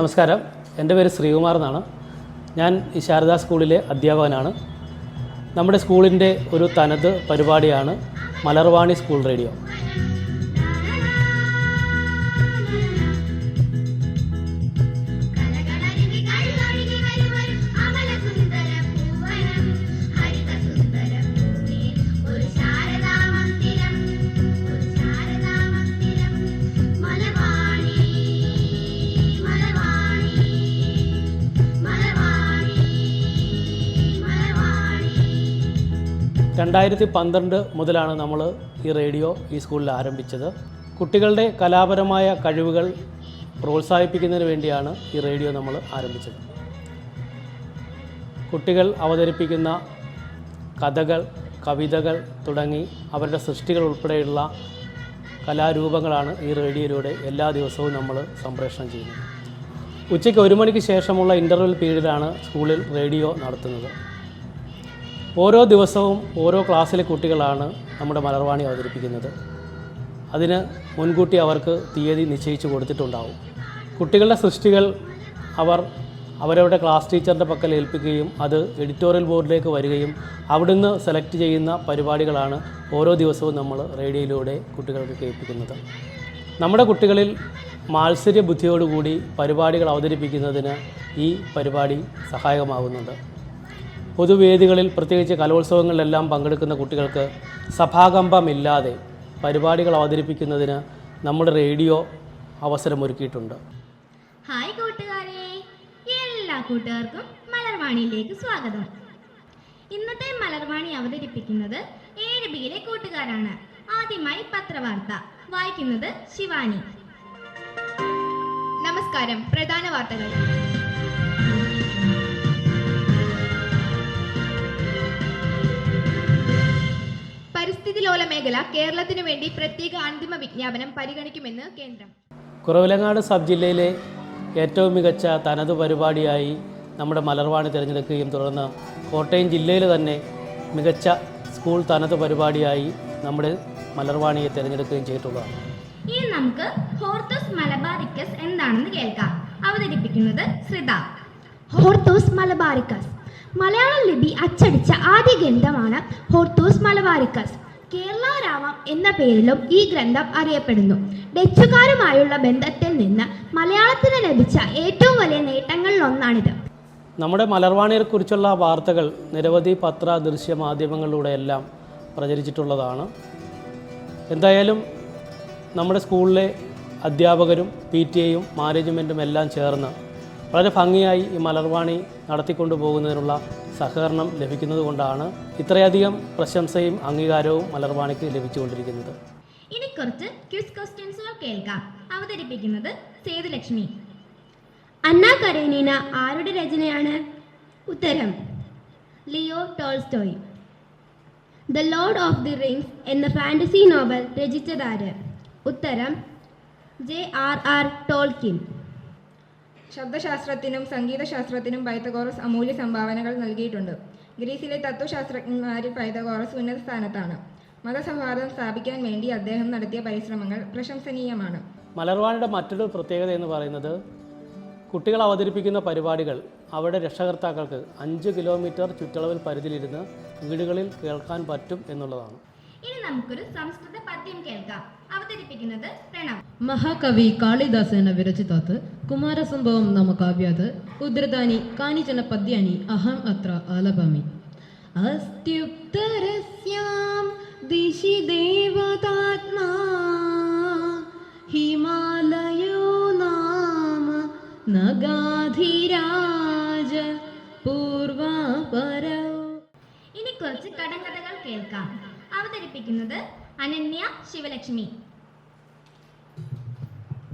നമസ്കാരം, എൻ്റെ പേര് ശ്രീകുമാർ എന്നാണ്. ഞാൻ ഈ ശാരദാ സ്കൂളിലെ അധ്യാപകനാണ്. നമ്മുടെ സ്കൂളിൻ്റെ ഒരു തനത് പരിപാടിയാണ് മലർവാണി സ്കൂൾ റേഡിയോ. രണ്ടായിരത്തി 12 മുതലാണ് നമ്മൾ ഈ റേഡിയോ ഈ സ്കൂളിൽ ആരംഭിച്ചത്. കുട്ടികളുടെ കലാപരമായ കഴിവുകൾ പ്രോത്സാഹിപ്പിക്കുന്നതിന് വേണ്ടിയാണ് ഈ റേഡിയോ നമ്മൾ ആരംഭിച്ചത്. കുട്ടികൾ അവതരിപ്പിക്കുന്ന കഥകൾ, കവിതകൾ തുടങ്ങി അവരുടെ സൃഷ്ടികൾ ഉൾപ്പെടെയുള്ള കലാരൂപങ്ങളാണ് ഈ റേഡിയോയിലൂടെ എല്ലാ ദിവസവും നമ്മൾ സംപ്രേഷണം ചെയ്യുന്നത്. ഉച്ചയ്ക്ക് 1 മണിക്ക് ശേഷമുള്ള ഇൻ്റർവെൽ പീരീഡിലാണ് സ്കൂളിൽ റേഡിയോ നടത്തുന്നത്. ഓരോ ദിവസവും ഓരോ ക്ലാസ്സിലെ കുട്ടികളാണ് നമ്മുടെ മലർവാണി അവതരിപ്പിക്കുന്നത്. അതിന് മുൻകൂട്ടി അവർക്ക് തീയതി നിശ്ചയിച്ച് കൊടുത്തിട്ടുണ്ടാവും. കുട്ടികളുടെ സൃഷ്ടികൾ അവരവരുടെ ക്ലാസ് ടീച്ചറിൻ്റെ പക്കൽ ഏൽപ്പിക്കുകയും അത് എഡിറ്റോറിയൽ ബോർഡിലേക്ക് വരികയും അവിടുന്ന് സെലക്ട് ചെയ്യുന്ന പരിപാടികളാണ് ഓരോ ദിവസവും നമ്മൾ റേഡിയോയിലൂടെ കുട്ടികൾക്ക് കേൾപ്പിക്കുന്നത്. നമ്മുടെ കുട്ടികളിൽ മാത്സര്യ ബുദ്ധിയോടുകൂടി പരിപാടികൾ അവതരിപ്പിക്കുന്നതിന് ഈ പരിപാടി സഹായകമാകുന്നുണ്ട്. പൊതുവേദികളിൽ, പ്രത്യേകിച്ച് കലോത്സവങ്ങളിലെല്ലാം പങ്കെടുക്കുന്ന കുട്ടികൾക്ക് സഭാകമ്പമില്ലാതെ പരിപാടികൾ അവതരിപ്പിക്കുന്നതിന് നമ്മുടെ റേഡിയോ അവസരമൊരുക്കിയിട്ടുണ്ട്. ഹായ് കൂട്ടുകാരെ, എല്ലാ കൂട്ടുകാർക്കും മലർവാണിയിലേക്ക് സ്വാഗതം. ഇന്നത്തെ മലർവാണി അവതരിപ്പിക്കുന്നത് 7ബിയിലെ കൂട്ടുകാരാണ്. ആദ്യമായി പത്രവാർത്ത വായിക്കുന്നത് ശിവാനി. നമസ്കാരം. പ്രധാന വാർത്തകൾ. പരിസ്ഥിതി ലോല മേഖല കേരളത്തിനു വേണ്ടി പ്രത്യേക അന്തിമ വിജ്ഞാപനം പരിഗണിക്കുമെന്ന് കേന്ദ്രം. കുറവിലങ്ങാട് സബ് ജില്ലയിലെ ഏറ്റവും മികച്ച തനത് പരിപാടിയായി നമ്മുടെ മലർവാണി തിരഞ്ഞെടുക്കുകയും തുടർന്ന് കോട്ടയം ജില്ലയിൽ തന്നെ മികച്ച സ്കൂൾ തനത് പരിപാടിയായി നമ്മുടെ മലർവാണിയെ തിരഞ്ഞെടുക്കുകയും ചെയ്തിട്ടുള്ളതാണ്. ഇനി നമുക്ക് ഹോർത്തൂസ് മലബാറിക്കസ് എന്താണെന്ന് കേൾക്കാം. അവതരിപ്പിക്കുന്നത് ശ്രിത. ഹോർത്തൂസ് മലബാറിക്കസ് മലയാള ലിപി അച്ചടിച്ച ആദ്യ ഗ്രന്ഥമാണ് ഹോർത്തൂസ് മലബാറിക്കസ്. കേരള രാമം എന്ന പേരിലും ഈ ഗ്രന്ഥം അറിയപ്പെടുന്നു. ഡച്ചുകാരുമായുള്ള ബന്ധത്തിൽ നിന്ന് മലയാളത്തിന് ലഭിച്ച ഏറ്റവും വലിയ നേട്ടങ്ങളിലൊന്നാണിത്. നമ്മുടെ മലർവാണിയെക്കുറിച്ചുള്ള വാർത്തകൾ നിരവധി പത്ര, ദൃശ്യ മാധ്യമങ്ങളിലൂടെയെല്ലാം പ്രചരിച്ചിട്ടുള്ളതാണ്. എന്തായാലും നമ്മുടെ സ്കൂളിലെ അധ്യാപകരും PTA-യും മാനേജ്മെൻറ്റും എല്ലാം ചേർന്ന് വളരെ ഭംഗിയായി ഈ മലർവാണി നടത്തിക്കൊണ്ടു പോകുന്നതിനുള്ള സഹകരണം ലഭിക്കുന്നത് കൊണ്ടാണ് ഇത്രയധികം പ്രശംസയും അംഗീകാരവും മലർവാണിക്ക് ലഭിച്ചുകൊണ്ടിരിക്കുന്നത്. ഇനി കുറച്ച് ക്വിസ് ക്വസ്റ്റ്യൻസുകൾ കേൾക്കാം. അവതരിപ്പിക്കുന്നത് സേതുലക്ഷ്മി. അന്ന കരേനീന ആരുടെ രചനയാണ്? ഉത്തരം Leo Tolstoy. The Lord of the rings എന്ന ഫാന്റസി നോവൽ രചിച്ചതാര്? ഉത്തരം J.R.R. ടോൾക്കിൻ. ശബ്ദശാസ്ത്രത്തിനും സംഗീതശാസ്ത്രത്തിനും പൈതഗോറസ് അമൂല്യ സംഭാവനകൾ നൽകിയിട്ടുണ്ട്. ഗ്രീസിലെ തത്വശാസ്ത്രജ്ഞന്മാരിൽ പൈതഗോറസ് ഉന്നത സ്ഥാനത്താണ്. മതസൗഹാർദ്ദം സ്ഥാപിക്കാൻ വേണ്ടി അദ്ദേഹം നടത്തിയ പരിശ്രമങ്ങൾ പ്രശംസനീയമാണ്. മലർവാണിയുടെ മറ്റൊരു പ്രത്യേകത എന്ന് പറയുന്നത് കുട്ടികൾ അവതരിപ്പിക്കുന്ന പരിപാടികൾ അവരുടെ രക്ഷകർത്താക്കൾക്ക് 5 കിലോമീറ്റർ ചുറ്റളവിൽ പരിധിയിലിരുന്ന് വീടുകളിൽ കേൾക്കാൻ പറ്റും എന്നുള്ളതാണ്. ഇനി നമുക്കൊരു സംസ്കൃത പദ്യം കേൾക്കാം. അവതരിപ്പിക്കുന്നത് പ്രണവ്. ಮಹಾಕವಿ ಕಾಳಿದಾಸನ ವಿರಚಿತಾತ್ ಕುಮಾರಸಂಭವಂ ನಾಮ ಕಾವ್ಯಾತ್ ಉದ್ರತಾನಿ ಕಾನಿಚನ ಪದ್ಯಾನಿ ಅಹಂ ಅತ್ರ ಆಲಪಾಮಿ. ಅಸ್ತ್ಯುತ್ತರಸ್ಯಾಂ ದಿಶಿ ದೇವತಾತ್ಮಾ ಹಿಮಾಲಯೋ ನಾಮ നഗാധിരാജ പൂർവാപരൗ. ഇനി കുറച്ച് കടങ്കഥകൾ കേൾക്കാം. അവതരിപ്പിക്കുന്നത് അനന്യ ശിവലക്ഷ്മി.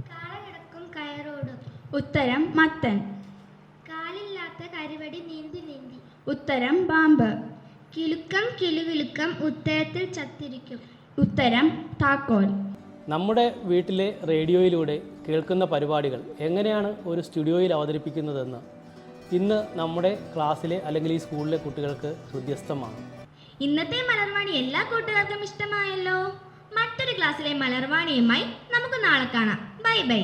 കാളകിടക്കും കയറോടും. ഉത്തരം മത്തൻ. കാലില്ലാത്ത കരുവടി നീന്തി നീന്തി. ഉത്തരം പാമ്പ്. കിലുക്കം കിലുകിലുക്കം ഉത്തരത്തിൽ ചത്തിരിക്കും. ഉത്തരം താക്കോൽ. നമ്മുടെ വീട്ടിലെ റേഡിയോയിലൂടെ കേൾക്കുന്ന പരിപാടികൾ എങ്ങനെയാണ് ഒരു സ്റ്റുഡിയോയിൽ അവതരിപ്പിക്കുന്നതെന്ന് ഇന്ന് നമ്മുടെ ക്ലാസ്സിലെ അല്ലെങ്കിൽ ഈ സ്കൂളിലെ കുട്ടികൾക്ക് ഹൃദ്യസ്ഥമാണ്. ഇന്നത്തെ മലർവാണി എല്ലാ കൂട്ടുകാർക്കും ഇഷ്ടമായല്ലോ. മറ്റൊരു ക്ലാസ്സിലെ മലർവാണിയുമായി നമുക്ക് നാളെ കാണാം. Bye bye.